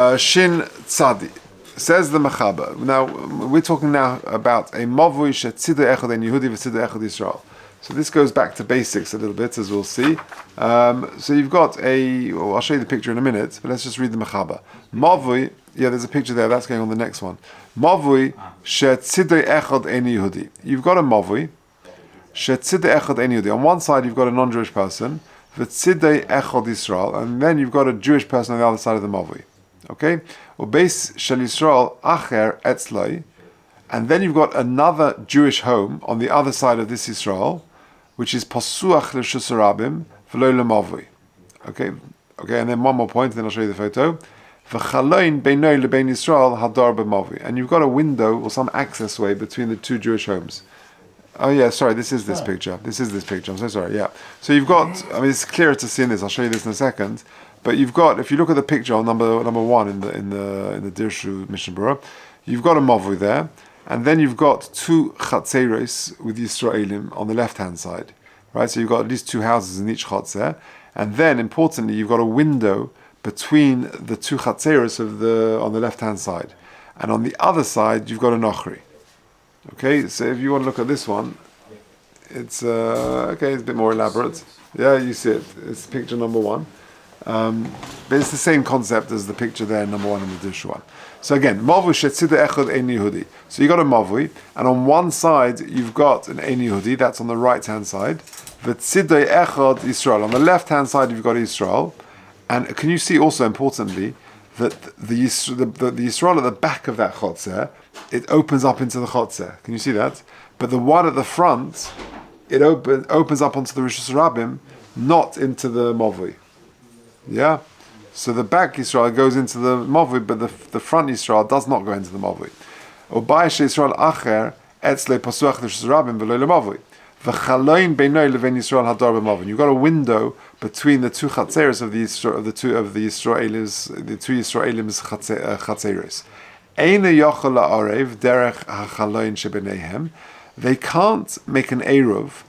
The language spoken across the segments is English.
Shin Tzadi. Says the Mechaba. Now, we're talking now about a Mavoi she'tzidei echad en Yehudi v'tzidei echad Yisrael. So this goes back to basics a little bit, as we'll see. So you've got I'll show you the picture in a minute, but let's just read the Mechaba. Mavoi, there's a picture there, that's going on the next one. Mavoi she'tzidei echad en Yehudi. You've got a Mavoi she'tzidei echad en Yehudi. On one side, you've got a non-Jewish person, v'tzidei echad Yisrael, and then you've got a Jewish person on the other side of the Mavoi. Okay? Ubeis shel Yisrael acher etzloi, and then you've got another Jewish home on the other side of this Yisrael, which is pasuach l'shus rabim v'lo lemavoi. Okay, and then one more point, then I'll show you the photo. V'chaloin beinoi lebein Yisrael hadar b'mavoi, and you've got a window or some access way between the two Jewish homes. Oh yeah, sorry, this is this picture. I'm so sorry. Yeah, so you've got. I mean, it's clearer to see in this. I'll show you this in a second. But you've got, if you look at the picture on number one in the Dirshu Mishnah Berurah, you've got a Mavoi there, and then you've got two Chatzeros with Yisraelim on the left hand side, right? So you've got at least two houses in each Chatzer, and then importantly you've got a window between the two Chatzeros on the left hand side, and on the other side you've got a Nochri. Okay, so if you want to look at this one, it's it's a bit more elaborate. Yeah, you see it. It's picture number one. But it's the same concept as the picture there, number one in the Dish one. So again, Mavoi she'tzidei echad ein Yehudi. So you got a Mavoi, and on one side you've got an ein Yehudi, that's on the right hand side. V'tzidei echad Yisrael. On the left hand side you've got Yisrael, and can you see also importantly that the Yisrael at the back of that chotzer, it opens up into the chotzer. Can you see that? But the one at the front, it opens up onto the Rishus Rabim, not into the Mavoi. Yeah, so the back Yisrael goes into the Mavoi, but the front Yisrael does not go into the Mavoi. Ubayis Yisrael acher etzle pasuach l'shus rabim v'lo lemavoi. V'chaloin beinoi leven Yisrael hadar b'mavoi. You've got a window between the two chatzeros of the two Yisraelim's chatzeros. Eina yochel la'arev derech hachaloin shebeneihem. They can't make an eruv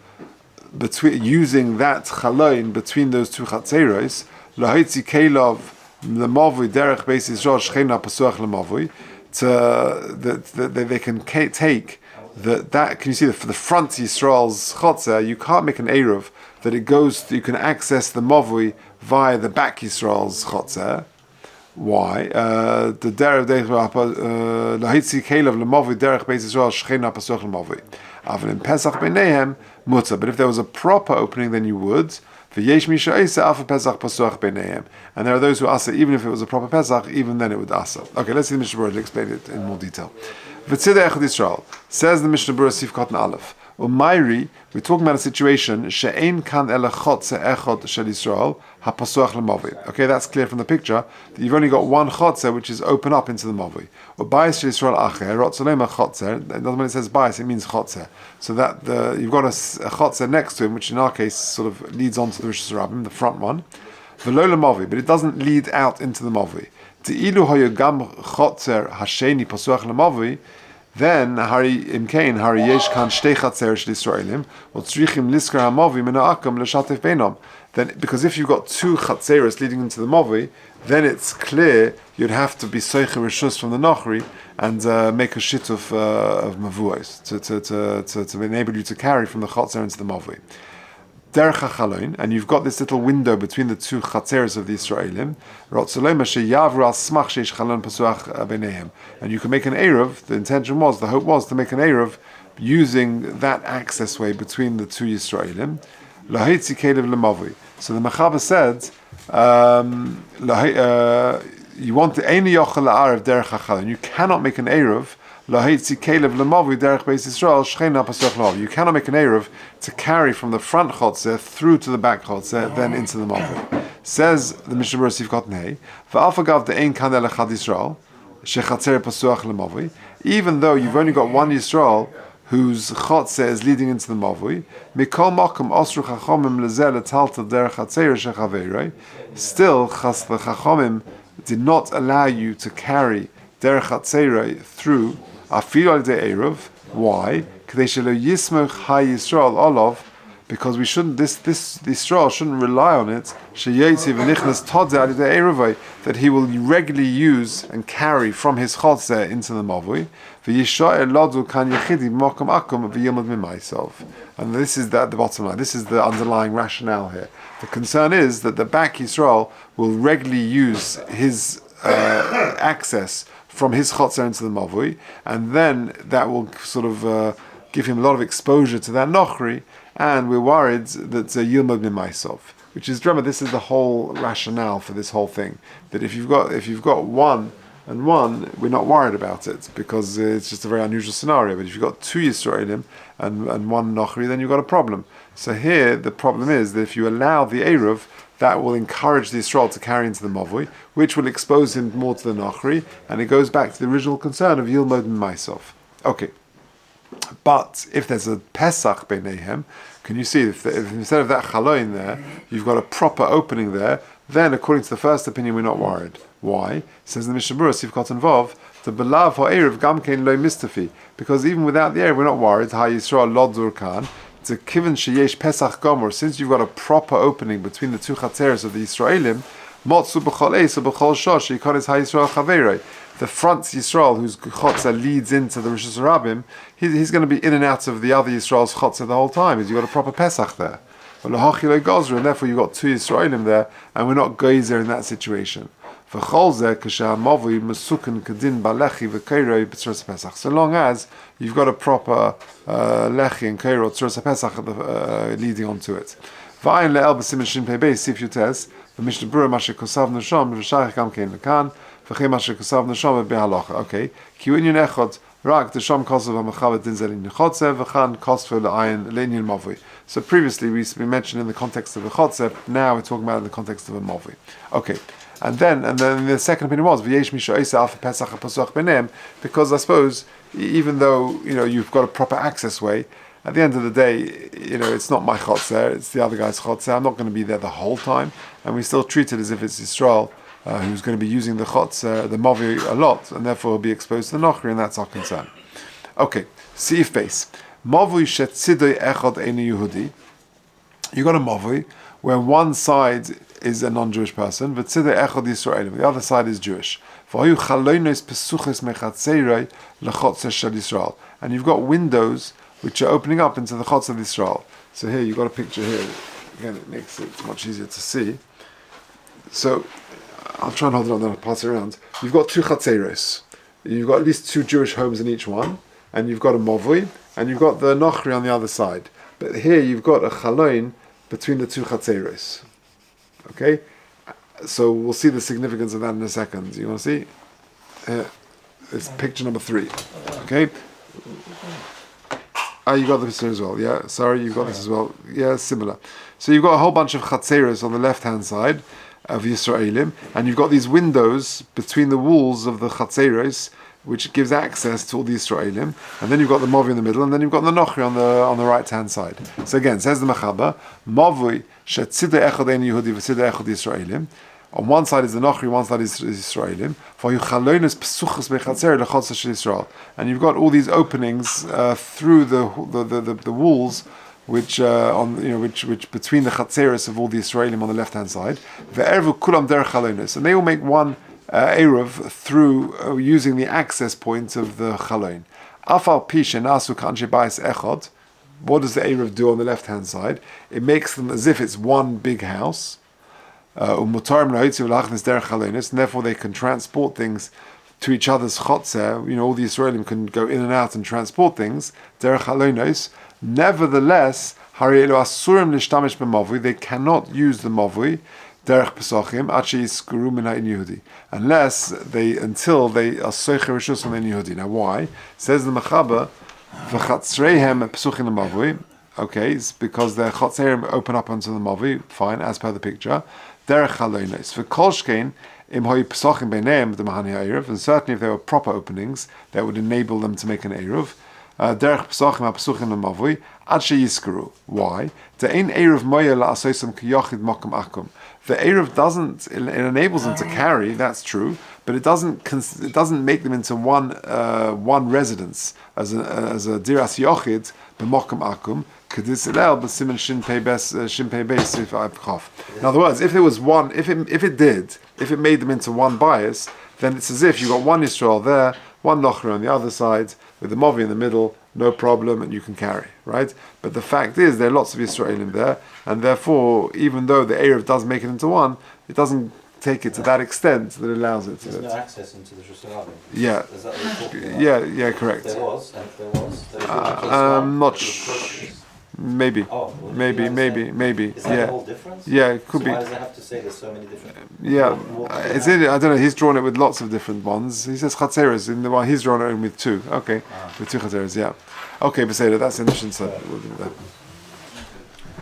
using that chaloin between those two chatzeros. Lahitzi kelov lemavoi derech beis Yisrael shchena pasuach lemavoi. They can take that. Can you see that for the front Yisrael's chotzer, you can't make an eruv that it goes. You can access the Mavoi via the back Yisrael's chotzer. Why? The derech lahitzi kelov lemavoi derech beis Yisrael shchena pasuach lemavoi. Avon in Pesach beineihem mutter. But if there was a proper opening, then you would. And there are those who asa, even if it was a proper Pesach, even then it would asa. Okay, let's see the Mishnah Berurah to explain it in more detail. V'tzidei echad Yisrael, says the Mishnah Berurah Sif Katan Aleph. Umayri, we're talking about a situation she'ein kan ele chotze echad shel Yisrael hapasuach lemavoi. Okay, that's clear from the picture that you've only got one chotze which is open up into the mavoi. Ubayis shel Yisrael acher rotzolema chotzer. When it says bayis, it means chotzer. So that you've got a chotzer next to him, which in our case sort of leads on to the Rishus Rabim, the front one. V'lo lemavoi, but it doesn't lead out into the mavoi. Te'ilu hoyu gam chotzer hasheni pasuach lemavoi. Then hari imkein hari yesh kan shtei chatzer shel Yisraelim utzrichim liskar hamavi mena'akam l'shatef beinam. Then, because if you've got two chatzeros leading into the Mavoi, then it's clear you'd have to be soicher rishus from the Nochri and make a shit of Mavois to enable you to carry from the chatzer into the Mavoi. Derech hachaloin, and you've got this little window between the two chatzeros of the Yisraelim. Rotzolema sheyavru al smach sheish chalon pasuach beineihem, and you can make an eruv. The hope was to make an eruv using that access way between the two Yisraelim. Lahitzi kelev lemavoi. So the Mechaba said, you want the eini yochel la'arev derech hachalon. You cannot make an eruv. Lahitzi kelev lemavoi derech beis Yisrael shchena pasuach lemavoi. You cannot make an eruv to carry from the front chotzer through to the back chotzer, then into the mavoi. Says the Mishnah Berurah Sif Katan Hey, v'alfagav de'ein kan el echad Yisrael shechatzer pasuach lemavoi. Even though you've only got one Yisrael whose chotzer is leading into the mavoi, mikol makom osru chachomim lezel etaltel derech chatzer shechaveiroi. Still, the chachomim did not allow you to carry derech chatzer through afilu al de eruv. Why? Kadei shelo yismoch ha Yisrael olav because we shouldn't. This Yisrael shouldn't rely on it. That he will regularly use and carry from his chotzer into the mavoi. And this is the bottom line. This is the underlying rationale here. The concern is that the back Yisrael will regularly use his access from his chotzer into the mavoi, and then that will sort of give him a lot of exposure to that nochri, and we're worried that yilmod b'maisov. Which is, remember, this is the whole rationale for this whole thing. That if you've got one and one, we're not worried about it because it's just a very unusual scenario. But if you've got two Yisraelim and one Nochri, then you've got a problem. So here the problem is that if you allow the Eruv, that will encourage the Yisrael to carry into the Mavoi, which will expose him more to the Nochri, and it goes back to the original concern of Yilmod and Maisov. Okay. But if there's a Pesach Beinehem, can you see if instead of that chaloin there, you've got a proper opening there, then according to the first opinion, we're not worried. Why? It says in the Mishnah Berurah, Sif Kotan Vav, the belav ha'erev gamkein lo mistafi, because even without the erev, we're not worried. Ha Yisrael lodzur kan. It's a kiven sheyesh Pesach Gomer, since you've got a proper opening between the two chatzeres of the Yisraelim, motzu b'chol eis or b'chol shosh yikonis ha Yisrael chaverei. The front Yisrael, whose chotzer leads into the Rosh Hashanah, he's going to be in and out of the other Yisrael's chotzer the whole time. You've got a proper Pesach there. And therefore you've got two Yisraelim there, and we're not geyser in that situation. So long as you've got a proper lechi and kairo tzuras pesach leading onto it. V'ayin le'el b'simen shin pei beis sif yutes v'mishnah berurah mashe kosav nesham v'shayich gam kein lekan v'chei mashe kosav nesham v'behalacha. Okay, ki inyan echad rak desham kosav ha'mechavet din zelin nechotzev v'chan kosfer le'ayin le'inyan mavoi. So previously we mentioned in the context of a chotzev. Now we're talking about in the context of a mavoi. Okay. And then the second opinion was v'yesh misha isa alf pesach ha'pasuach benem, because I suppose even though you've got a proper access way, at the end of the day it's not my chotzer, it's the other guy's chotzer. I'm not going to be there the whole time, and we still treat it as if it's Yisrael who's going to be using the chotzer, the mavoi a lot, and therefore will be exposed to the nochri, and that's our concern. Okay, Seif base mavoi shetzidoi echad einu Yehudi. You got a mavoi where one side is a non-Jewish person, but the other side is Jewish. And you've got windows which are opening up into the chotz of Israel. So here you've got a picture here. Again, it makes it much easier to see. So I'll try and hold it on, then I'll pass it around. You've got two chatzeros. You've got at least two Jewish homes in each one, and you've got a mavoi, and you've got the nochri on the other side. But here you've got a chaloin between the two chatzeros. Okay, so we'll see the significance of that in a second. You want to see? It's picture number 3. Okay. You got this as well. Yeah, sorry, you got this as well. Yeah, similar. So you've got a whole bunch of chatzeros on the left-hand side of Yisraelim, and you've got these windows between the walls of the chatzeros, which gives access to all the Yisraelim, and then you've got the Mavoi in the middle, and then you've got the Nochri on the right-hand side. So again, says the Machaba, Mavoi shetzidei echad ein Yehudi v'tzidei echad Yisraelim. On one side is the Nochri, one side is Yisraelim. For yuchalonis pesuchas bechatzer lechotzer shel Yisrael, and you've got all these openings through the walls, which which between the chatzeros of all the Yisraelim on the left-hand side. Ve'ervu kulam derech chalonis, and they will make one Eruv through using the access point of the Chaloin. Afal Pishin Asu Kanche Bais Echad. What does the Eruv do on the left hand side? It makes them as if it's one big house. And therefore they can transport things to each other's chotzer. All the Israelim can go in and out and transport things. Derech Chaloinos. Nevertheless, they cannot use the Mavoi derech pesachim until they are soicher rishus on Yehudi. Now why? Says the Machaba, v'chatzreihem pesuchim l'mavoi. Okay, it's because their chatzreihem open up onto the mavoi. Fine, as per the picture. Derech chalonos v'kolshkein im hoy pesachim beineim the mahani ha'eruv. And certainly if there were proper openings, that would enable them to make an eruv. Derech pesachim ha'pesuchim l'mavoi ad sheyiskaru. Why? De'ein eruv moya la'asoisam k'yochid mokum akum. The Eruv doesn't, it enables them to carry, that's true, but it doesn't make them into one residence as a diras yochid b'mokum akum Kedis Hillel, but Siman Shin Pei Beis Sif Av Chaf. In other words, if there was one, if it made them into one bias, then it's as if you got one Yisrael there, one Nochra on the other side, with the Mavoi in the middle, no problem, and you can carry, right? But the fact is, there are lots of Yisraelim there, and therefore, even though the Erev does make it into one, it doesn't take it to that extent that it allows it to. There's no access into the Shusarabim. Yeah. Is that what you're talking about? Yeah, correct. There was. I'm not maybe. Oh, maybe. Is that the whole difference? Yeah, it could be. Why does it have to say there's so many different? It's in. I don't know. He's drawn it with lots of different ones. He says chatzeres in the one. He's drawn it in with two. Okay, with two chatzeres. Yeah. Okay, Beseda. That's an interesting. We'll do that.